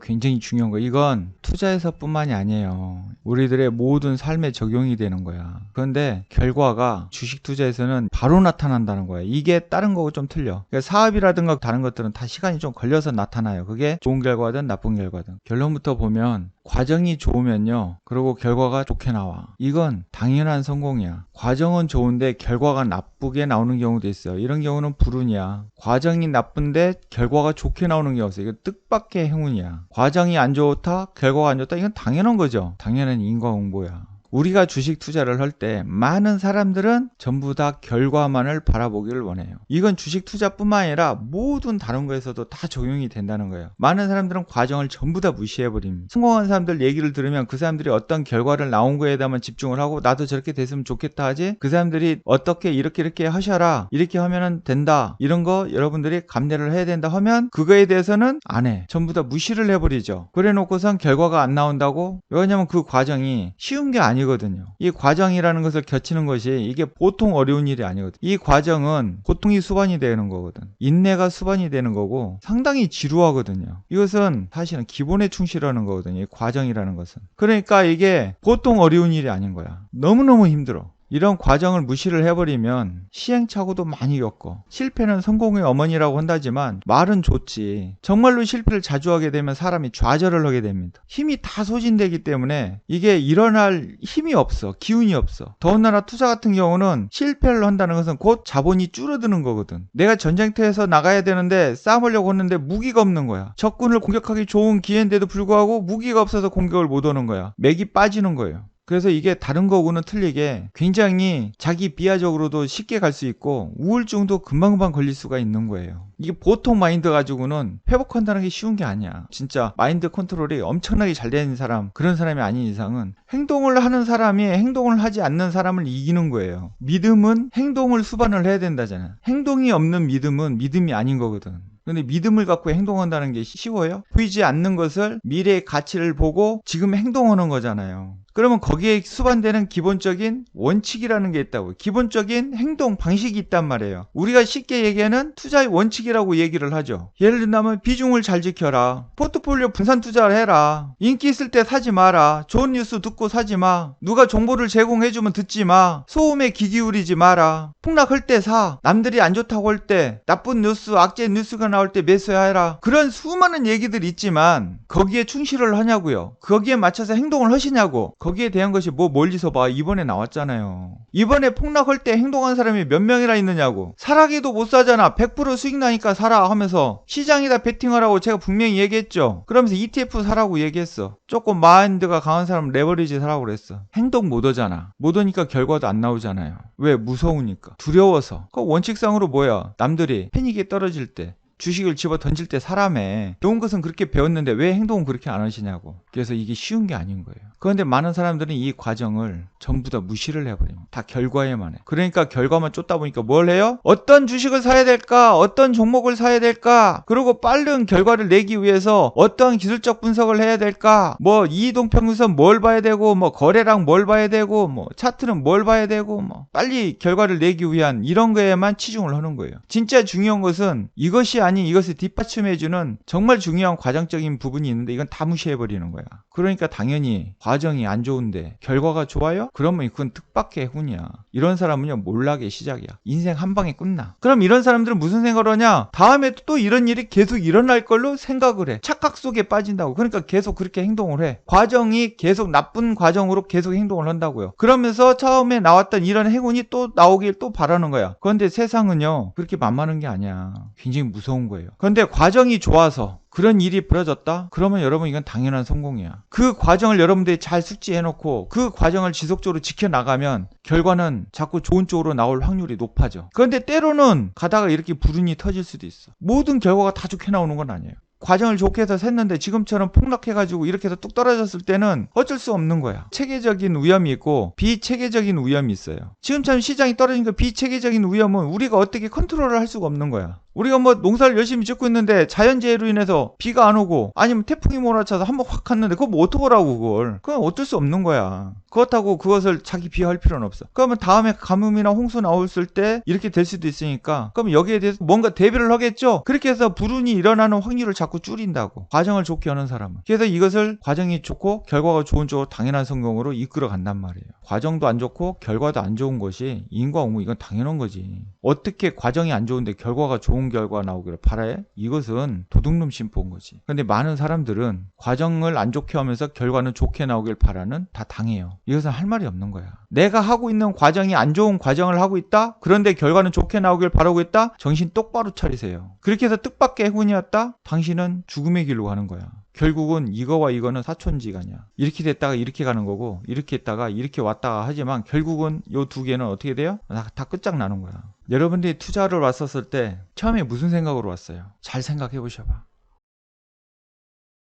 굉장히 중요한 거야. 이건 투자에서뿐만이 아니에요. 우리들의 모든 삶에 적용이 되는 거야. 그런데 결과가 주식 투자에서는 바로 나타난다는 거야. 이게 다른 거하고 좀 틀려. 그러니까 사업이라든가 다른 것들은 다 시간이 좀 걸려서 나타나요. 그게 좋은 결과든 나쁜 결과든. 결론부터 보면 과정이 좋으면요, 그리고 결과가 좋게 나와. 이건 당연한 성공이야. 과정은 좋은데 결과가 나쁘게 나오는 경우도 있어요. 이런 경우는 불운이야. 과정이 나쁜데 결과가 좋게 나오는 경우가 있어요. 이거 뜻밖의 행운이야. 과정이 안 좋다, 결과가 안 좋다, 이건 당연한 거죠. 당연한 인과응보야. 우리가 주식 투자를 할 때 많은 사람들은 전부 다 결과만을 바라보기를 원해요. 이건 주식 투자뿐만 아니라 모든 다른 거에서도 다 적용이 된다는 거예요. 많은 사람들은 과정을 전부 다 무시해버립니다. 성공한 사람들 얘기를 들으면 그 사람들이 어떤 결과를 나온 거에 대한 집중을 하고 나도 저렇게 됐으면 좋겠다 하지, 그 사람들이 어떻게 이렇게 하셔라, 이렇게 하면 된다, 이런 거 여러분들이 감내를 해야 된다 하면 그거에 대해서는 안 해. 전부 다 무시를 해버리죠. 그래 놓고선 결과가 안 나온다고? 왜냐면 그 과정이 쉬운 게 아니거든요. 이 과정이라는 것을 겨치는 것이 이게 보통 어려운 일이 아니거든. 이 과정은 고통이 수반이 되는 거거든. 인내가 수반이 되는 거고 상당히 지루하거든요. 이것은 사실은 기본에 충실하는 거거든요. 이 과정이라는 것은. 그러니까 이게 보통 어려운 일이 아닌 거야. 너무너무 힘들어. 이런 과정을 무시를 해버리면 시행착오도 많이 겪어. 실패는 성공의 어머니라고 한다지만 말은 좋지. 정말로 실패를 자주 하게 되면 사람이 좌절을 하게 됩니다. 힘이 다 소진되기 때문에 이게 일어날 힘이 없어. 기운이 없어. 더군다나 투자 같은 경우는 실패를 한다는 것은 곧 자본이 줄어드는 거거든. 내가 전쟁터에서 나가야 되는데 싸우려고 했는데 무기가 없는 거야. 적군을 공격하기 좋은 기회인데도 불구하고 무기가 없어서 공격을 못 오는 거야. 맥이 빠지는 거예요. 그래서 이게 다른 거하고는 틀리게 굉장히 자기 비하적으로도 쉽게 갈 수 있고 우울증도 금방금방 걸릴 수가 있는 거예요. 이게 보통 마인드 가지고는 회복한다는 게 쉬운 게 아니야. 진짜 마인드 컨트롤이 엄청나게 잘 되는 사람, 그런 사람이 아닌 이상은 행동을 하는 사람이 행동을 하지 않는 사람을 이기는 거예요. 믿음은 행동을 수반을 해야 된다잖아. 행동이 없는 믿음은 믿음이 아닌 거거든. 근데 믿음을 갖고 행동한다는 게 쉬워요? 보이지 않는 것을, 미래의 가치를 보고 지금 행동하는 거잖아요. 그러면 거기에 수반되는 기본적인 원칙이라는 게 있다고. 기본적인 행동 방식이 있단 말이에요. 우리가 쉽게 얘기하는 투자의 원칙이라고 얘기를 하죠. 예를 든다면 비중을 잘 지켜라. 포트폴리오 분산 투자를 해라. 인기 있을 때 사지 마라. 좋은 뉴스 듣고 사지 마. 누가 정보를 제공해주면 듣지 마. 소음에 귀 기울이지 마라. 폭락할 때 사. 남들이 안 좋다고 할 때, 나쁜 뉴스, 악재 뉴스가 나올 때 매수해라. 그런 수많은 얘기들이 있지만 거기에 충실을 하냐고요. 거기에 맞춰서 행동을 하시냐고. 거기에 대한 것이 뭐 멀리서 봐. 이번에 나왔잖아요. 이번에 폭락할 때 행동한 사람이 몇 명이나 있느냐고. 사라기도 못 사잖아. 100% 수익 나니까 사라 하면서 시장에다 베팅하라고 제가 분명히 얘기했죠. 그러면서 ETF 사라고 얘기했어. 조금 마인드가 강한 사람 레버리지 사라고 그랬어. 행동 못 하잖아. 못 하니까 결과도 안 나오잖아요. 왜? 무서우니까. 두려워서. 그 원칙상으로 뭐야? 남들이 패닉에 떨어질 때, 주식을 집어 던질 때 사람에 배운 것은 그렇게 배웠는데 왜 행동은 그렇게 안 하시냐고. 그래서 이게 쉬운 게 아닌 거예요. 그런데 많은 사람들은 이 과정을 전부 다 무시를 해버립니다. 다 결과에만 해. 그러니까 결과만 쫓다 보니까 뭘 해요? 어떤 주식을 사야 될까? 어떤 종목을 사야 될까? 그리고 빠른 결과를 내기 위해서 어떤 기술적 분석을 해야 될까? 뭐 이移동평균선 뭘 봐야 되고, 뭐 거래량 뭘 봐야 되고, 뭐 차트는 뭘 봐야 되고, 뭐 빨리 결과를 내기 위한 이런 거에만 치중을 하는 거예요. 진짜 중요한 것은 이것이 아닌 이것을 뒷받침해주는 정말 중요한 과정적인 부분이 있는데 이건 다 무시해버리는 거야. 그러니까 당연히 과정이 안 좋은데 결과가 좋아요? 그러면 그건 뜻밖의 행운이야. 이런 사람은요, 몰락의 시작이야. 인생 한 방에 끝나. 그럼 이런 사람들은 무슨 생각을 하냐? 다음에 또 이런 일이 계속 일어날 걸로 생각을 해. 착각 속에 빠진다고. 그러니까 계속 그렇게 행동을 해. 과정이 계속 나쁜 과정으로 계속 행동을 한다고요. 그러면서 처음에 나왔던 이런 행운이 또 나오길 또 바라는 거야. 그런데 세상은요, 그렇게 만만한 게 아니야. 굉장히 무서운 거예요. 그런데 과정이 좋아서 그런 일이 벌어졌다? 그러면 여러분 이건 당연한 성공이야. 그 과정을 여러분들이 잘 숙지해놓고 그 과정을 지속적으로 지켜나가면 결과는 자꾸 좋은 쪽으로 나올 확률이 높아져. 그런데 때로는 가다가 이렇게 불운이 터질 수도 있어. 모든 결과가 다 좋게 나오는 건 아니에요. 과정을 좋게 해서 샜는데 지금처럼 폭락해가지고 이렇게 해서 뚝 떨어졌을 때는 어쩔 수 없는 거야. 체계적인 위험이 있고 비체계적인 위험이 있어요. 지금처럼 시장이 떨어지니까 비체계적인 위험은 우리가 어떻게 컨트롤을 할 수가 없는 거야. 우리가 뭐 농사를 열심히 짓고 있는데 자연재해로 인해서 비가 안 오고 아니면 태풍이 몰아쳐서 한번 확 갔는데 그거 뭐 어떡하라고 그걸. 그건 어쩔 수 없는 거야. 그렇다고 그것을 자기 비하할 필요는 없어. 그러면 다음에 가뭄이나 홍수 나왔을 때 이렇게 될 수도 있으니까 그럼 여기에 대해서 뭔가 대비를 하겠죠. 그렇게 해서 불운이 일어나는 확률을 자꾸 줄인다고. 과정을 좋게 하는 사람은. 그래서 이것을 과정이 좋고 결과가 좋은 쪽으로 당연한 성공으로 이끌어 간단 말이에요. 과정도 안 좋고 결과도 안 좋은 것이 인과응무 이건 당연한 거지. 어떻게 과정이 안 좋은데 결과가 좋은 결과가 나오기를 바래? 이것은 도둑놈 심보인 거지. 근데 많은 사람들은 과정을 안 좋게 하면서 결과는 좋게 나오길 바라는 다 당해요. 이것은 할 말이 없는 거야. 내가 하고 있는 과정이 안 좋은 과정을 하고 있다? 그런데 결과는 좋게 나오길 바라고 있다? 정신 똑바로 차리세요. 그렇게 해서 뜻밖의 행운이었다? 당신은 죽음의 길로 가는 거야. 결국은 이거와 이거는 사촌지간이야. 이렇게 됐다가 이렇게 가는 거고 이렇게 했다가 이렇게 왔다가 하지만 결국은 요 두 개는 어떻게 돼요? 다 끝장나는 거야. 여러분들이 투자를 왔었을 때 처음에 무슨 생각으로 왔어요? 잘 생각해 보셔봐.